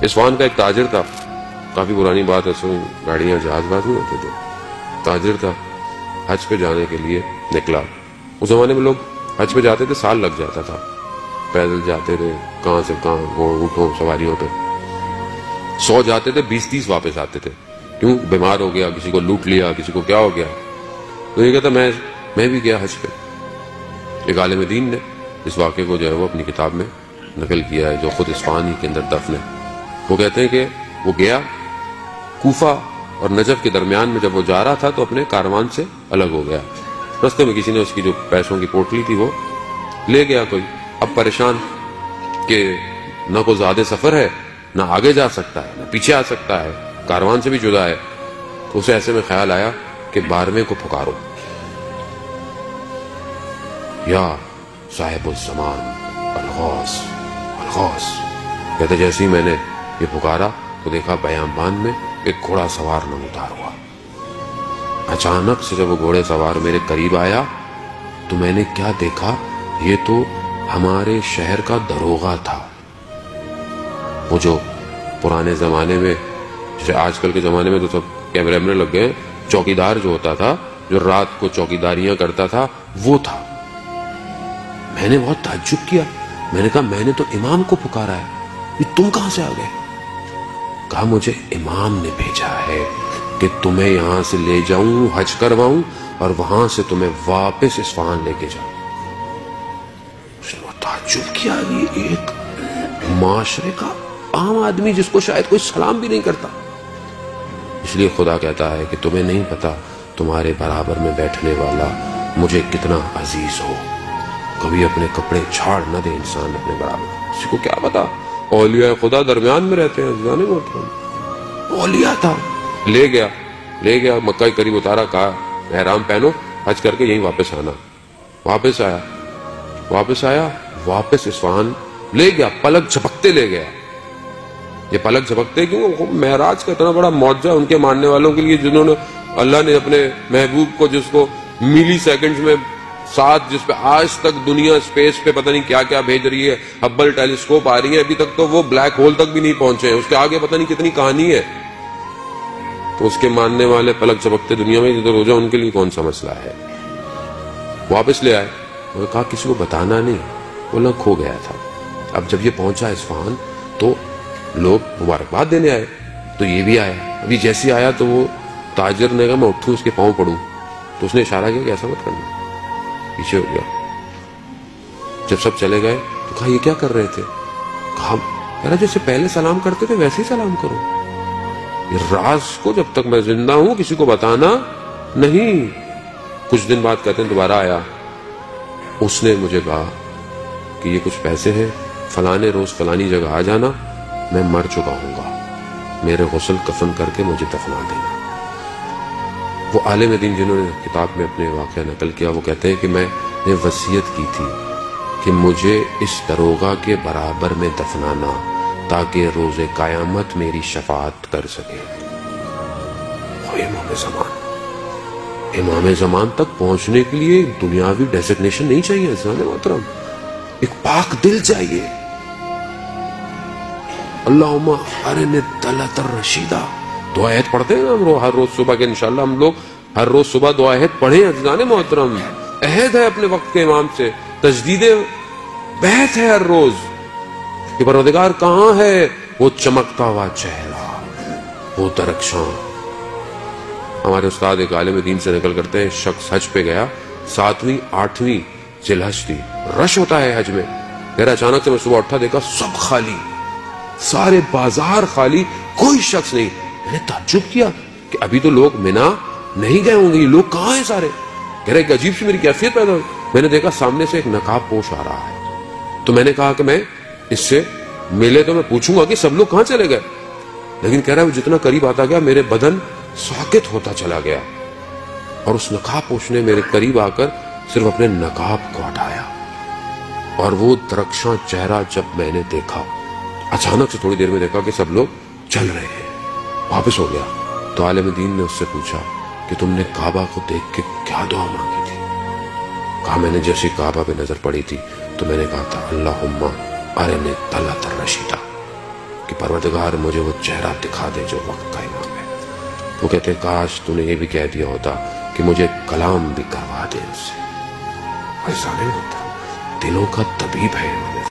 Isfahan کا ایک تاجر تھا، کافی پرانی بات ہے، گاڑیاں جہاز باز نہیں ہوتے تھے، تاجر تھا، حج پہ جانے کے لیے نکلا۔ اس زمانے میں لوگ حج پہ جاتے تھے، سال لگ جاتا تھا، پیدل جاتے تھے، کہاں سے کہاں، اونٹوں سواریوں پہ 100 جاتے تھے، 20-30 واپس آتے تھے۔ کیوں؟ بیمار ہو گیا، کسی کو لوٹ لیا، کسی کو کیا ہو گیا۔ تو یہ کہتا میں بھی گیا حج پہ۔ ایک عالم دین نے اس واقعے کو جو ہے وہ اپنی کتاب میں نقل کیا ہے، جو خود اصفہان ہی کے اندر دفن ہے۔ وہ کہتے ہیں کہ وہ گیا کوفہ اور نجف کے درمیان میں، جب وہ جا رہا تھا تو اپنے کاروان سے الگ ہو گیا۔ رستے میں کسی نے اس کی جو پیسوں کی پوٹلی تھی وہ لے گیا کوئی۔ اب پریشان کہ نہ کوئی زیادہ سفر ہے، نہ آگے جا سکتا ہے، نہ پیچھے آ سکتا ہے، کاروان سے بھی جدا ہے۔ تو اسے ایسے میں خیال آیا کہ 12ویں کو پکارو، یا صاحب الزمان الغوث الغوث۔ کہتے جیسے ہی میں نے یہ پکارا تو دیکھا بیابان میں ایک گھوڑا سوار نمودار ہوا۔ اچانک سے جب وہ گھوڑے سوار میرے قریب آیا تو میں نے کیا دیکھا، یہ تو ہمارے شہر کا دروغہ تھا۔ وہ جو پرانے زمانے میں، جیسے آج کل کے زمانے میں تو سب کیمرے میں لگ گئے، چوکیدار جو ہوتا تھا، جو رات کو چوکیداریاں کرتا تھا، وہ تھا۔ میں نے بہت تعجب کیا، میں نے کہا میں نے تو امام کو پکارا ہے، یہ تم کہاں سے آ گئے؟ کہا مجھے امام نے بھیجا ہے کہ تمہیں یہاں سے لے جاؤں، حج کرواؤں اور وہاں سے تمہیں واپس اصفہان لے کے جاؤں۔ اس نے بہت تعجب کیا، یہ ایک معاشرے کا عام آدمی جس کو شاید کوئی سلام بھی نہیں کرتا۔ اس لیے خدا کہتا ہے کہ تمہیں نہیں پتا تمہارے برابر میں بیٹھنے والا مجھے کتنا عزیز ہو۔ کبھی اپنے کپڑے چھاڑ نہ دے انسان اپنے برابر، کسی کو کیا پتا، اولیاء خدا درمیان میں رہتے ہیں، جانے کو اولیاء تھا۔ لے گیا مکہ کے قریب اتارا، کہا احرام پہنو، حج کر کے یہیں واپس آنا۔ واپس آیا واپس اصفہان لے گیا، پلک جھپکتے لے گیا۔ یہ پلک جھپکتے کیوں؟ معراج کا اتنا بڑا معجزہ ان کے ماننے والوں کے لیے، جنہوں نے اللہ نے اپنے محبوب کو، جس کو ملی سیکنڈز میں ساتھ، جس پہ آج تک دنیا اسپیس پہ پتہ نہیں کیا کیا بھیج رہی ہے، ہبل ٹیلیسکوپ آ رہی ہیں، ابھی تک تو وہ بلیک ہول تک بھی نہیں پہنچے ہیں، اس کے آگے پتہ نہیں کتنی کہانی ہے۔ تو اس کے ماننے والے پلک جھپکتے دنیا میں جدھر ہو جائے، ان کے لیے کون سا مسئلہ ہے؟ واپس لے آئے، انہوں نے کہا کسی کو بتانا نہیں، بولا کھو گیا تھا۔ اب جب یہ پہنچا اصفہان تو لوگ مبارکباد دینے آئے، تو یہ بھی آیا۔ ابھی جیسے آیا تو وہ تاجر نے کہا میں اٹھوں اس کے پاؤں پڑوں، تو اس نے اشارہ کیا کہ ایسا مت کرنا، پیچھے ہو گیا۔ جب سب چلے گئے تو کہا یہ کیا کر رہے تھے؟ کہا یار جیسے پہلے سلام کرتے تھے ویسے ہی سلام کرو، یہ راز کو جب تک میں زندہ ہوں کسی کو بتانا نہیں۔ کچھ دن بعد کہتے ہیں دوبارہ آیا، اس نے مجھے کہا کہ یہ کچھ پیسے ہیں، فلانے روز فلانی جگہ آ جانا، میں مر چکا ہوں گا، میرے غسل کفن کر کے مجھے دفنا دینا۔ وہ عالم دین جنہوں نے کتاب میں اپنے واقعہ نقل کیا، وہ کہتے ہیں کہ میں نے وصیت کی تھی کہ مجھے اس دروغہ کے برابر میں دفنانا تاکہ روز قیامت میری شفاعت کر سکے۔ امام زمان تک پہنچنے کے لیے دنیاوی ڈیزگنیشن نہیں چاہیے عزیزان محترم، ایک پاک دل چاہیے۔ اللہم ارنی الطلعۃ الرشیدہ، دعا عہد پڑھتے ہیں نا ہم ہر روز صبح کے، انشاءاللہ ہم لوگ ہر روز صبح دعا عہد پڑھیں عزیزان محترم۔ عہد ہے اپنے وقت کے امام سے، تجدید بیعت ہے ہر روز کہ پروردگار کہاں ہے وہ چمکتا ہوا چہرہ، وہ درخشاں۔ ہمارے استاد ایک عالم دین سے نقل کرتے ہیں، شخص حج پہ گیا، 7ویں 8ویں ذی الحج تھی، رش ہوتا ہے حج میں، میرا اچانک سے میں صبح اٹھا دیکھا سب خالی، سارے بازار خالی، کوئی شخص نہیں۔ میں نے تعجب کیا کہ ابھی تو لوگ مینا نہیں گئے ہوں گے، یہ لوگ کہاں ہیں سارے؟ کہہ رہے ایک عجیب سی میری کیفیت پیدا ہوئی، میں نے دیکھا سامنے سے ایک نقاب پوش آ رہا ہے، تو میں نے کہا کہ میں اس سے ملے تو میں پوچھوں گا کہ سب لوگ کہاں چلے گئے، لیکن کہہ رہا ہے وہ جتنا قریب آتا گیا میرے بدن ساکت ہوتا چلا گیا، اور اس نقاب پوش نے میرے قریب آ کر صرف اپنے نقاب کو ہٹایا، اور وہ درخشاں چہرہ جب میں نے دیکھا، اچانک سے تھوڑی دیر میں دیکھا کہ سب لوگ چل رہے ہیں، واپس ہو گیا۔ تو عالم دین نے اس سے پوچھا کہ تم نے کعبہ کو دیکھ کے کیا دعا مانگی تھی؟ کہا میں نے جیسے کعبہ پہ نظر پڑی تھی تو میں نے کہا تھا اللہم ارنی الطلعۃ الرشیدہ، کہ پروردگار مجھے وہ چہرہ دکھا دے جو وقت کا امام ہے۔ وہ کہتے ہیں کاش تو نے یہ بھی کہہ دیا ہوتا کہ مجھے کلام بھی کروا دے اس سے۔ عزیزان محترم، دلوں کا طبیب ہے امام